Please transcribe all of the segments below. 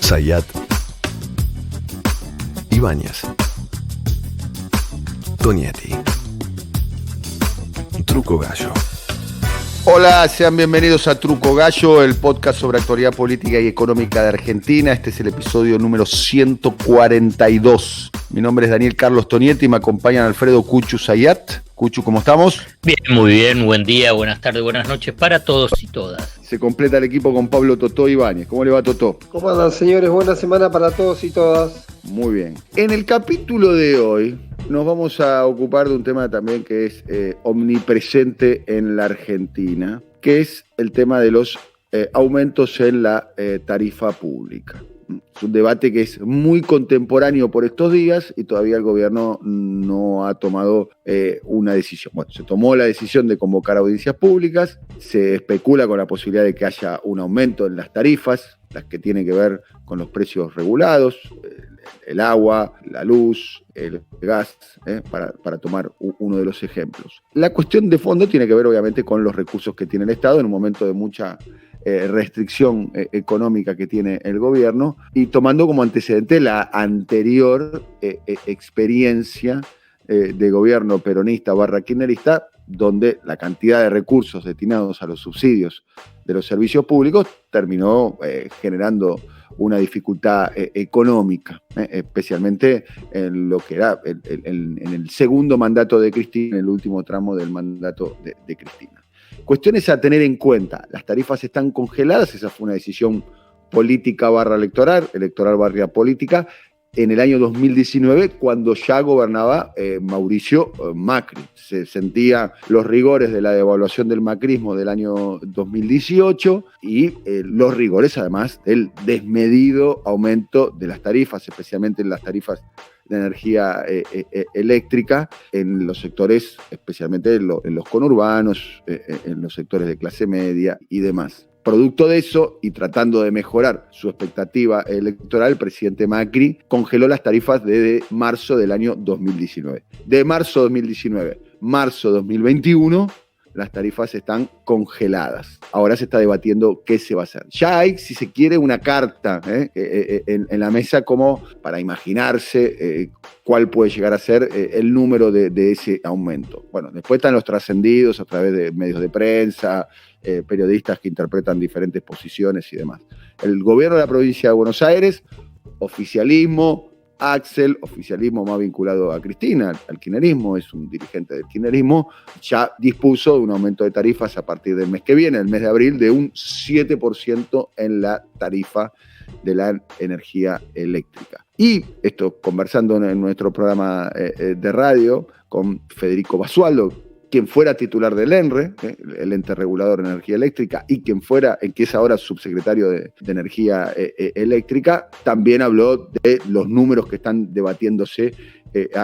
Zayat, Ibáñez, Tonietti, Truco Gallo. Hola, sean bienvenidos a Truco Gallo, el podcast sobre actualidad política y económica de Argentina. Este es el episodio número 142. Mi nombre es Daniel Carlos Tonietti y me acompañan Alfredo Cuchu Zayat. Cuchu, ¿cómo estamos? Bien, muy bien, buen día, buenas tardes, buenas noches para todos y todas. Se completa el equipo con Pablo Totó Ibáñez. ¿Cómo le va, Totó? ¿Cómo andan, señores? Buena semana para todos y todas. Muy bien. En el capítulo de hoy nos vamos a ocupar de un tema también que es omnipresente en la Argentina, que es el tema de los aumentos en la tarifa pública. Es un debate que es muy contemporáneo por estos días y todavía el gobierno no ha tomado una decisión. Bueno, se tomó la decisión de convocar audiencias públicas, se especula con la posibilidad de que haya un aumento en las tarifas, las que tienen que ver con los precios regulados, el agua, la luz, el gas, para tomar uno de los ejemplos. La cuestión de fondo tiene que ver obviamente con los recursos que tiene el Estado en un momento de mucha restricción económica que tiene el gobierno y tomando como antecedente la anterior experiencia de gobierno peronista / kirchnerista, donde la cantidad de recursos destinados a los subsidios de los servicios públicos terminó generando una dificultad económica, especialmente en lo que era en el segundo mandato de Cristina, en el último tramo del mandato de Cristina. Cuestiones a tener en cuenta: las tarifas están congeladas, esa fue una decisión política / electoral / política, en el año 2019, cuando ya gobernaba Mauricio Macri. Se sentía los rigores de la devaluación del macrismo del año 2018 y los rigores, además, del desmedido aumento de las tarifas, especialmente en las tarifas de energía eléctrica, en los sectores, especialmente en los conurbanos, en los sectores de clase media y demás. Producto de eso, y tratando de mejorar su expectativa electoral, el presidente Macri congeló las tarifas desde marzo del año 2019. De marzo 2019, marzo 2021, las tarifas están congeladas. Ahora se está debatiendo qué se va a hacer. Ya hay, si se quiere, una carta en la mesa como para imaginarse cuál puede llegar a ser el número de ese aumento. Bueno, después están los trascendidos a través de medios de prensa, periodistas que interpretan diferentes posiciones y demás. El gobierno de la provincia de Buenos Aires, oficialismo, Axel, oficialismo más vinculado a Cristina, al kirchnerismo, es un dirigente del kirchnerismo, ya dispuso de un aumento de tarifas a partir del mes que viene, el mes de abril, de un 7% en la tarifa de la energía eléctrica. Y esto, conversando en nuestro programa de radio con Federico Basualdo, quien fuera titular del ENRE, el ente regulador de energía eléctrica, y que es ahora subsecretario de energía eléctrica, también habló de los números que están debatiéndose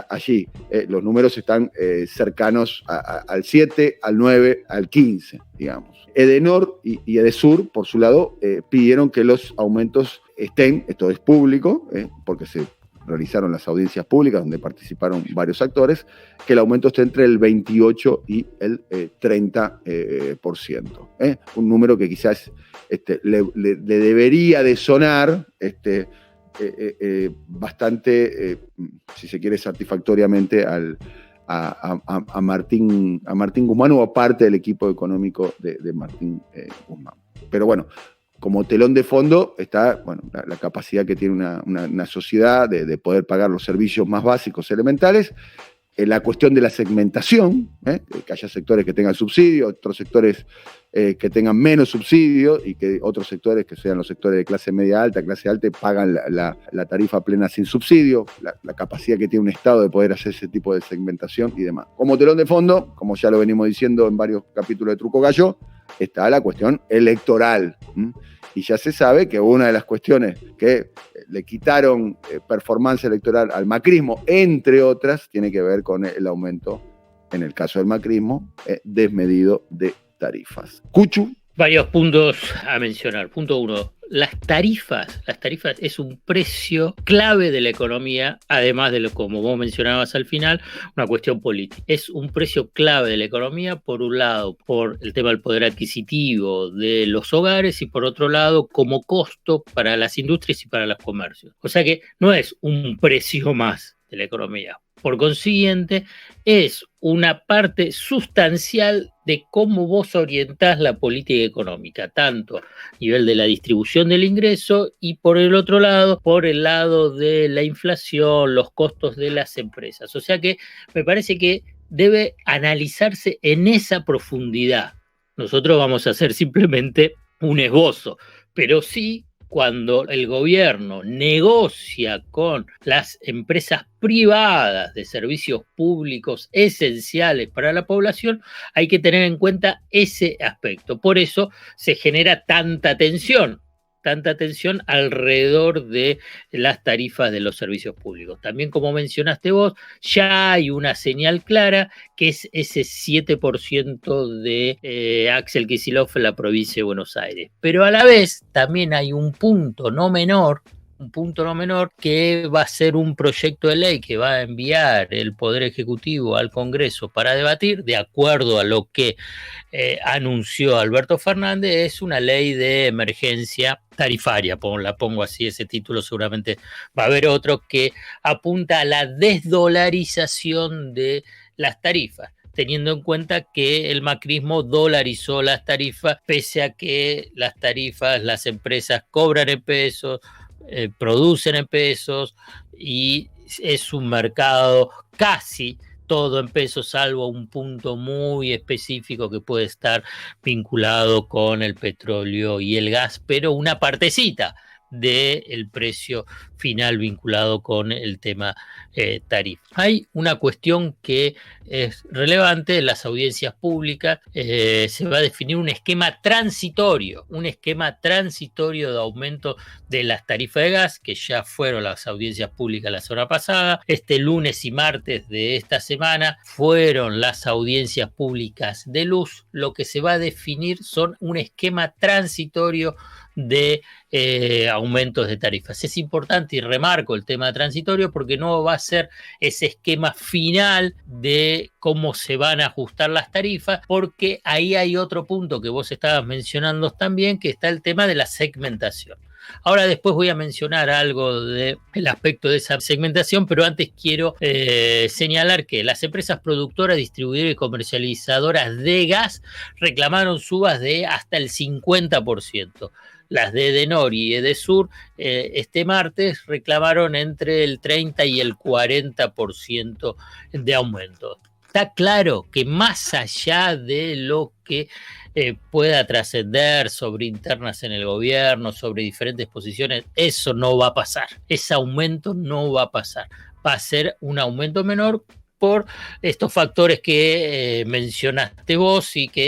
allí. Los números están cercanos al 7, al 9, al 15, digamos. Edenor y Edesur, por su lado, pidieron que los aumentos estén, esto es público, porque se realizaron las audiencias públicas donde participaron varios actores, que el aumento esté entre el 28 y el 30%. Un número que quizás le debería de sonar bastante, si se quiere, satisfactoriamente a Martín Guzmán o a parte del equipo económico de Martín Guzmán. Pero bueno, como telón de fondo está la capacidad que tiene una sociedad de poder pagar los servicios más básicos, elementales, la cuestión de la segmentación, que haya sectores que tengan subsidio, otros sectores que tengan menos subsidio y que otros sectores, que sean los sectores de clase media alta, clase alta, pagan la tarifa plena sin subsidio, la capacidad que tiene un Estado de poder hacer ese tipo de segmentación y demás. Como telón de fondo, como ya lo venimos diciendo en varios capítulos de Truco Gallo, está la cuestión electoral. Y ya se sabe que una de las cuestiones que le quitaron performance electoral al macrismo, entre otras, tiene que ver con el aumento, en el caso del macrismo, desmedido de tarifas. Cuchu. Varios puntos a mencionar. Punto 1. las tarifas es un precio clave de la economía, además de lo como vos mencionabas al final, una cuestión política. Es un precio clave de la economía, por un lado, por el tema del poder adquisitivo de los hogares y por otro lado, como costo para las industrias y para los comercios. O sea que no es un precio más de la economía. Por consiguiente, es una parte sustancial de cómo vos orientás la política económica, tanto a nivel de la distribución del ingreso y por el otro lado, por el lado de la inflación, los costos de las empresas. O sea que me parece que debe analizarse en esa profundidad. Nosotros vamos a hacer simplemente un esbozo, pero sí cuando el gobierno negocia con las empresas privadas de servicios públicos esenciales para la población, hay que tener en cuenta ese aspecto. Por eso se genera tanta tensión alrededor de las tarifas de los servicios públicos. También, como mencionaste vos, ya hay una señal clara que es ese 7% de Axel Kicillof en la provincia de Buenos Aires. Pero a la vez también hay un punto no menor que va a ser un proyecto de ley que va a enviar el Poder Ejecutivo al Congreso para debatir, de acuerdo a lo que anunció Alberto Fernández, es una ley de emergencia tarifaria, la pongo así, ese título seguramente va a haber otro, que apunta a la desdolarización de las tarifas, teniendo en cuenta que el macrismo dolarizó las tarifas, pese a que las tarifas, las empresas cobran en pesos, producen en pesos y es un mercado casi todo en pesos, salvo un punto muy específico que puede estar vinculado con el petróleo y el gas, pero una partecita del precio final vinculado con el tema tarifa. Hay una cuestión que es relevante en las audiencias públicas, se va a definir un esquema transitorio de aumento de las tarifas de gas, que ya fueron las audiencias públicas la semana pasada. Este lunes y martes de esta semana fueron las audiencias públicas de luz. Lo que se va a definir son un esquema transitorio de aumentos de tarifas. Es importante y remarco el tema transitorio porque no va a ser ese esquema final de cómo se van a ajustar las tarifas, porque ahí hay otro punto que vos estabas mencionando también, que está el tema de la segmentación. Ahora después voy a mencionar algo del aspecto de esa segmentación, pero antes quiero señalar que las empresas productoras, distribuidoras y comercializadoras de gas reclamaron subas de hasta el 50%. Las de Edenor y Edesur este martes reclamaron entre el 30 y el 40% de aumento. Está claro que más allá de lo que pueda trascender sobre internas en el gobierno, sobre diferentes posiciones, eso no va a pasar. Ese aumento no va a pasar. Va a ser un aumento menor por estos factores que mencionaste vos y que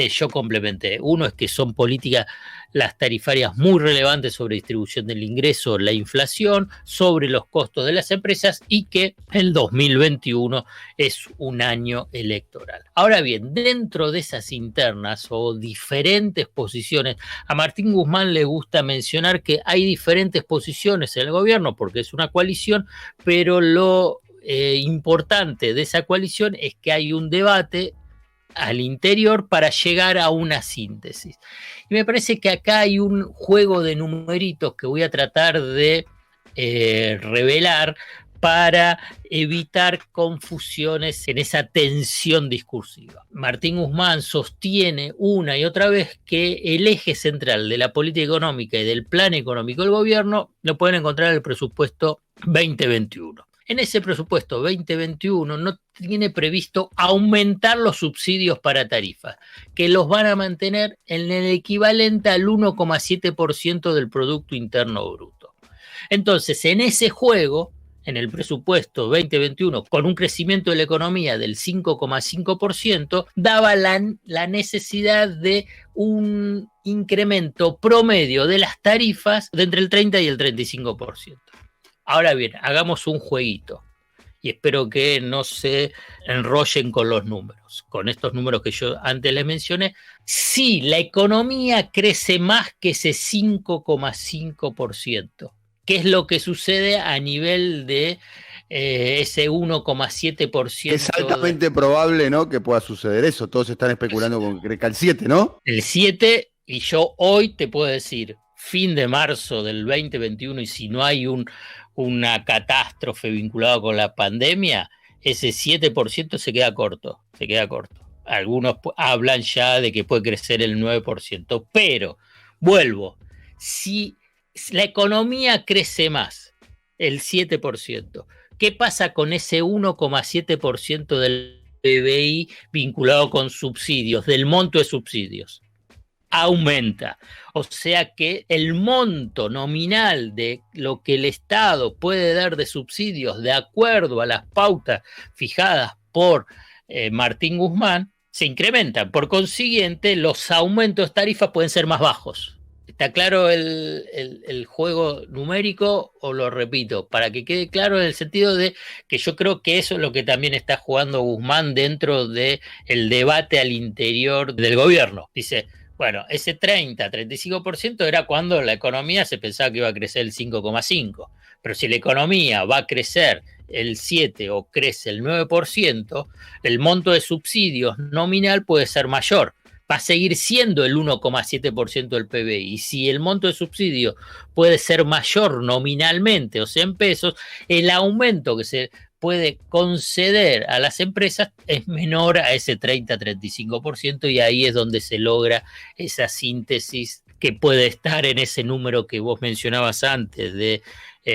yo complementé. Uno es que son políticas las tarifarias muy relevantes sobre distribución del ingreso, la inflación, sobre los costos de las empresas y que el 2021 es un año electoral. Ahora bien, dentro de esas internas o diferentes posiciones, a Martín Guzmán le gusta mencionar que hay diferentes posiciones en el gobierno porque es una coalición, pero lo importante de esa coalición es que hay un debate al interior para llegar a una síntesis. Y me parece que acá hay un juego de numeritos que voy a tratar de revelar para evitar confusiones en esa tensión discursiva. Martín Guzmán sostiene una y otra vez que el eje central de la política económica y del plan económico del gobierno lo pueden encontrar en el presupuesto 2021. En ese presupuesto 2021 no tiene previsto aumentar los subsidios para tarifas, que los van a mantener en el equivalente al 1,7% del Producto Interno Bruto. Entonces, en ese juego, en el presupuesto 2021, con un crecimiento de la economía del 5,5%, daba la necesidad de un incremento promedio de las tarifas de entre el 30 y el 35%. Ahora bien, hagamos un jueguito. y espero que no se enrollen con los números, con estos números que yo antes les mencioné. Sí, la economía crece más que ese 5,5%. ¿Qué es lo que sucede a nivel de ese 1,7%? Es altamente probable, ¿no?, que pueda suceder eso. Todos están especulando con que crezca el 7, ¿no? El 7, y yo hoy te puedo decir, fin de marzo del 2021, y si no hay una catástrofe vinculada con la pandemia, ese 7% se queda corto, se queda corto. Algunos hablan ya de que puede crecer el 9%, pero vuelvo, si la economía crece más, el 7%, ¿qué pasa con ese 1,7% del PBI vinculado con subsidios, del monto de subsidios? Aumenta. O sea que el monto nominal de lo que el Estado puede dar de subsidios de acuerdo a las pautas fijadas por Martín Guzmán se incrementan. Por consiguiente, los aumentos de tarifas pueden ser más bajos. ¿Está claro el juego numérico, o lo repito? Para que quede claro, en el sentido de que yo creo que eso es lo que también está jugando Guzmán dentro del debate al interior del gobierno. Dice, bueno, ese 35% era cuando la economía se pensaba que iba a crecer el 5,5%. Pero si la economía va a crecer el 7% o crece el 9%, el monto de subsidios nominal puede ser mayor. Va a seguir siendo el 1,7% del PBI. Y si el monto de subsidio puede ser mayor nominalmente, o sea, en pesos, el aumento que se puede conceder a las empresas es menor a ese 30-35%, y ahí es donde se logra esa síntesis que puede estar en ese número que vos mencionabas antes de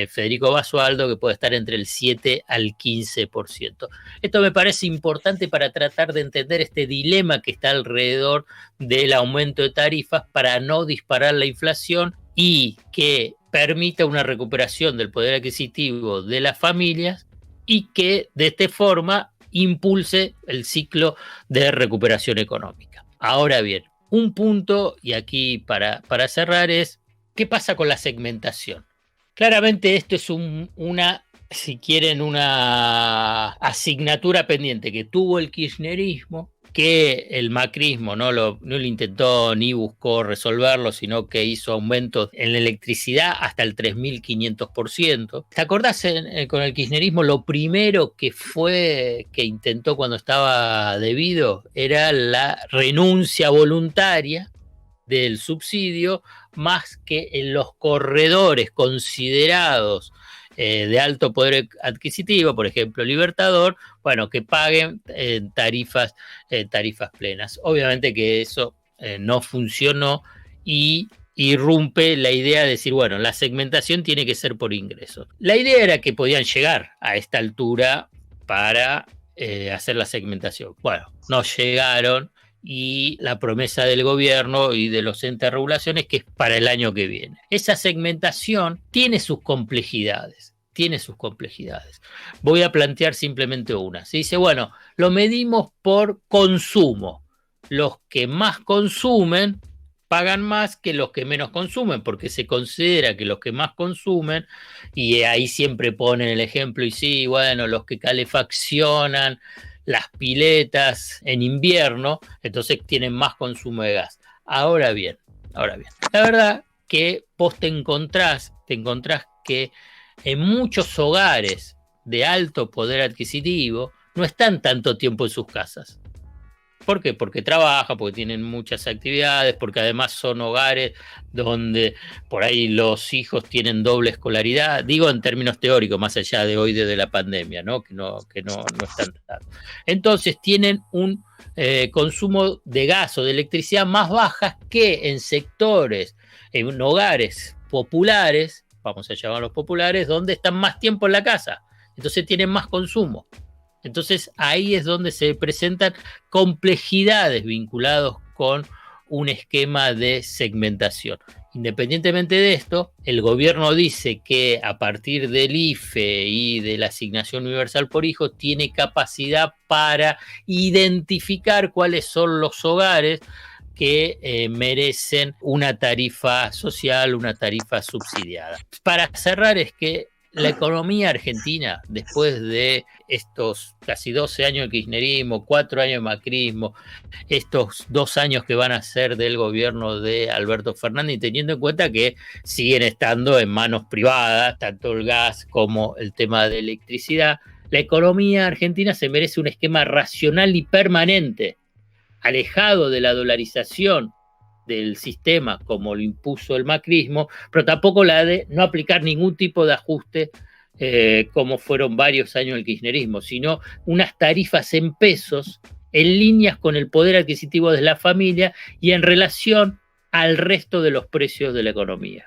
Federico Basualdo, que puede estar entre el 7 al 15%. Esto me parece importante para tratar de entender este dilema que está alrededor del aumento de tarifas para no disparar la inflación y que permita una recuperación del poder adquisitivo de las familias, y que de esta forma impulse el ciclo de recuperación económica. Ahora bien, un punto, y aquí para cerrar, es ¿qué pasa con la segmentación? Claramente esto es una asignatura pendiente que tuvo el kirchnerismo, que el macrismo no lo intentó ni buscó resolverlo, sino que hizo aumentos en la electricidad hasta el 3.500%. ¿Te acordás con el kirchnerismo lo primero que intentó cuando estaba debido era la renuncia voluntaria del subsidio, más que en los corredores considerados de alto poder adquisitivo, por ejemplo Libertador, bueno, que paguen tarifas plenas? Obviamente que eso no funcionó, y irrumpe la idea de decir, bueno, la segmentación tiene que ser por ingresos. La idea era que podían llegar a esta altura para hacer la segmentación. Bueno, no llegaron, y la promesa del gobierno y de los entes de regulación es que es para el año que viene. Esa segmentación tiene sus complejidades. Voy a plantear simplemente una. Se dice, bueno, lo medimos por consumo. Los que más consumen pagan más que los que menos consumen, porque se considera que los que más consumen, y ahí siempre ponen el ejemplo, y sí, bueno, los que calefaccionan las piletas en invierno, entonces tienen más consumo de gas. Ahora bien, la verdad que vos te encontrás que en muchos hogares de alto poder adquisitivo no están tanto tiempo en sus casas. ¿Por qué? Porque trabajan, porque tienen muchas actividades, porque además son hogares donde por ahí los hijos tienen doble escolaridad, digo en términos teóricos, más allá de hoy desde la pandemia, ¿no? Que no están tanto. Entonces tienen un consumo de gas o de electricidad más bajas que en sectores, en hogares populares, vamos a llamarlos populares, donde están más tiempo en la casa, entonces tienen más consumo. Entonces ahí es donde se presentan complejidades vinculadas con un esquema de segmentación. Independientemente de esto, el gobierno dice que a partir del IFE y de la asignación universal por hijo tiene capacidad para identificar cuáles son los hogares que merecen una tarifa social, una tarifa subsidiada. Para cerrar, es que la economía argentina, después de estos casi 12 años de kirchnerismo, 4 años de macrismo, estos 2 años que van a ser del gobierno de Alberto Fernández, y teniendo en cuenta que siguen estando en manos privadas, tanto el gas como el tema de electricidad, la economía argentina se merece un esquema racional y permanente, alejado de la dolarización del sistema como lo impuso el macrismo, pero tampoco la de no aplicar ningún tipo de ajuste como fueron varios años del kirchnerismo, sino unas tarifas en pesos en líneas con el poder adquisitivo de la familia y en relación al resto de los precios de la economía.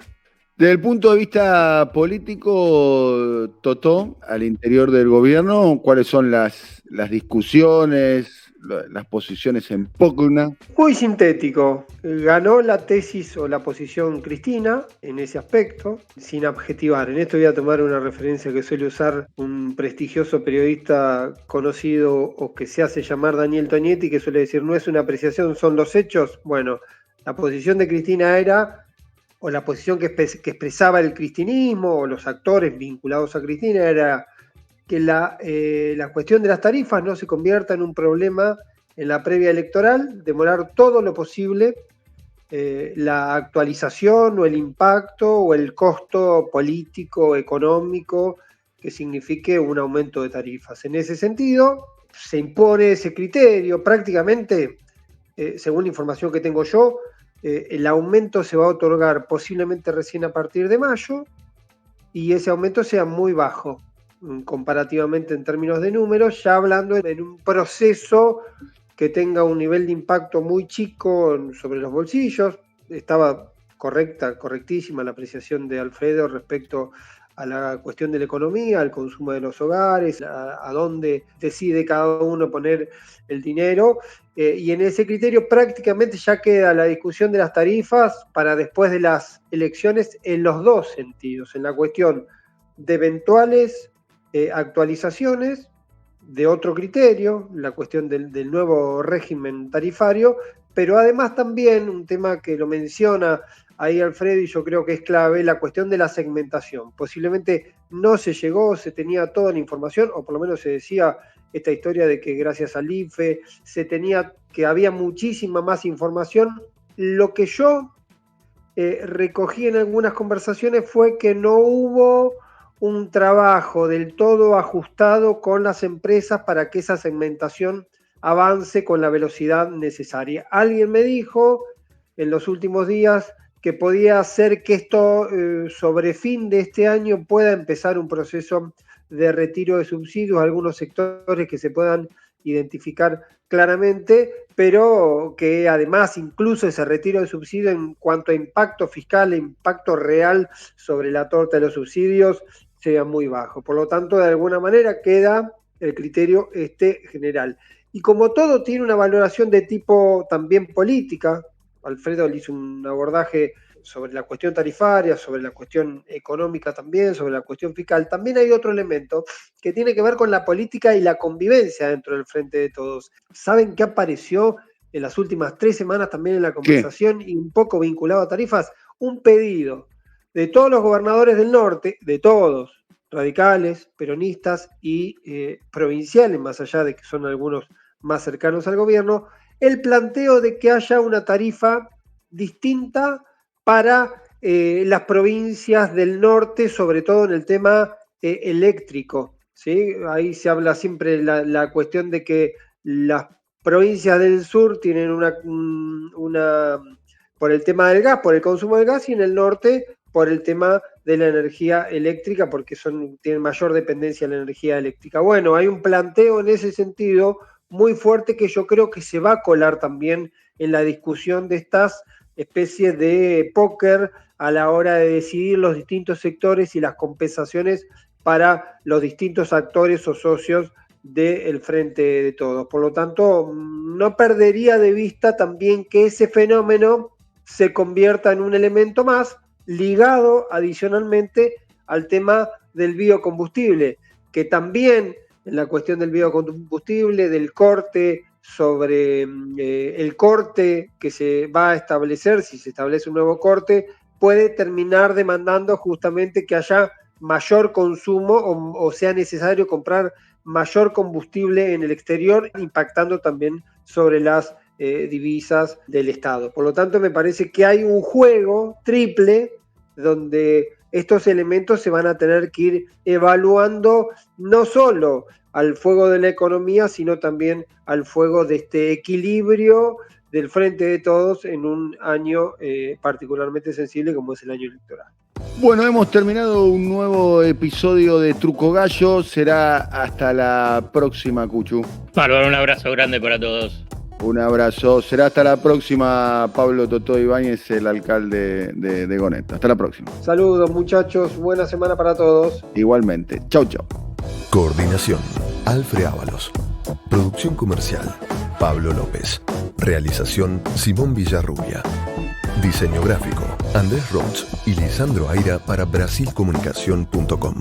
Desde el punto de vista político, Totó, al interior del gobierno, ¿cuáles son las discusiones, las posiciones en pugna? Muy sintético. Ganó la tesis o la posición Cristina en ese aspecto, sin adjetivar. En esto voy a tomar una referencia que suele usar un prestigioso periodista conocido o que se hace llamar Daniel Tonietti, que suele decir: no es una apreciación, son los hechos. Bueno, la posición de Cristina era, o la posición que expresaba el cristinismo o los actores vinculados a Cristina, era que la cuestión de las tarifas no se convierta en un problema en la previa electoral, demorar todo lo posible la actualización o el impacto o el costo político, económico que signifique un aumento de tarifas. En ese sentido, se impone ese criterio. Prácticamente, según la información que tengo yo, el aumento se va a otorgar posiblemente recién a partir de mayo, y ese aumento sea muy bajo comparativamente en términos de números, ya hablando en un proceso que tenga un nivel de impacto muy chico sobre los bolsillos. Estaba correctísima la apreciación de Alfredo respecto a la cuestión de la economía, al consumo de los hogares, a dónde decide cada uno poner el dinero, y en ese criterio prácticamente ya queda la discusión de las tarifas para después de las elecciones en los dos sentidos, en la cuestión de eventuales actualizaciones de otro criterio, la cuestión del nuevo régimen tarifario, pero además también un tema que lo menciona ahí Alfredo y yo creo que es clave, la cuestión de la segmentación. Posiblemente no se llegó, se tenía toda la información, o por lo menos se decía esta historia de que gracias al IFE se tenía, que había muchísima más información. Lo que yo recogí en algunas conversaciones fue que no hubo un trabajo del todo ajustado con las empresas para que esa segmentación avance con la velocidad necesaria. Alguien me dijo en los últimos días que podía ser que esto sobre fin de este año pueda empezar un proceso de retiro de subsidios a algunos sectores que se puedan identificar claramente, pero que además incluso ese retiro de subsidios en cuanto a impacto fiscal e impacto real sobre la torta de los subsidios sea muy bajo. Por lo tanto, de alguna manera queda el criterio general. Y como todo tiene una valoración de tipo también política, Alfredo le hizo un abordaje sobre la cuestión tarifaria, sobre la cuestión económica también, sobre la cuestión fiscal, también hay otro elemento que tiene que ver con la política y la convivencia dentro del Frente de Todos. ¿Saben qué apareció en las últimas 3 semanas también en la conversación? ¿Qué? Y un poco vinculado a tarifas, un pedido de todos los gobernadores del norte, de todos, radicales, peronistas y provinciales, más allá de que son algunos más cercanos al gobierno, el planteo de que haya una tarifa distinta para las provincias del norte, sobre todo en el tema eléctrico, ¿sí? Ahí se habla siempre la cuestión de que las provincias del sur tienen una por el tema del gas, por el consumo del gas, y en el norte por el tema de la energía eléctrica, porque tienen mayor dependencia de la energía eléctrica. Bueno, hay un planteo en ese sentido muy fuerte que yo creo que se va a colar también en la discusión de estas especies de póker a la hora de decidir los distintos sectores y las compensaciones para los distintos actores o socios del Frente de Todos. Por lo tanto, no perdería de vista también que ese fenómeno se convierta en un elemento más ligado adicionalmente al tema del biocombustible, que también en la cuestión del biocombustible, del corte, sobre el corte que se va a establecer, si se establece un nuevo corte, puede terminar demandando justamente que haya mayor consumo o sea necesario comprar mayor combustible en el exterior, impactando también sobre las divisas del Estado. Por lo tanto, me parece que hay un juego triple donde estos elementos se van a tener que ir evaluando no solo al fuego de la economía, sino también al fuego de este equilibrio del frente de todos en un año particularmente sensible como es el año electoral. Bueno, hemos terminado un nuevo episodio de Truco Gallo. Será hasta la próxima, Cuchu. Bárbaro, un abrazo grande para todos. Un abrazo. Será hasta la próxima, Pablo Totó Ibáñez, el alcalde de Goneta. Hasta la próxima. Saludos, muchachos. Buena semana para todos. Igualmente. Chau, chau. Coordinación: Alfred Ábalos. Producción comercial: Pablo López. Realización: Simón Villarrubia. Diseño gráfico: Andrés Roach y Lisandro Aira para Brasilcomunicación.com.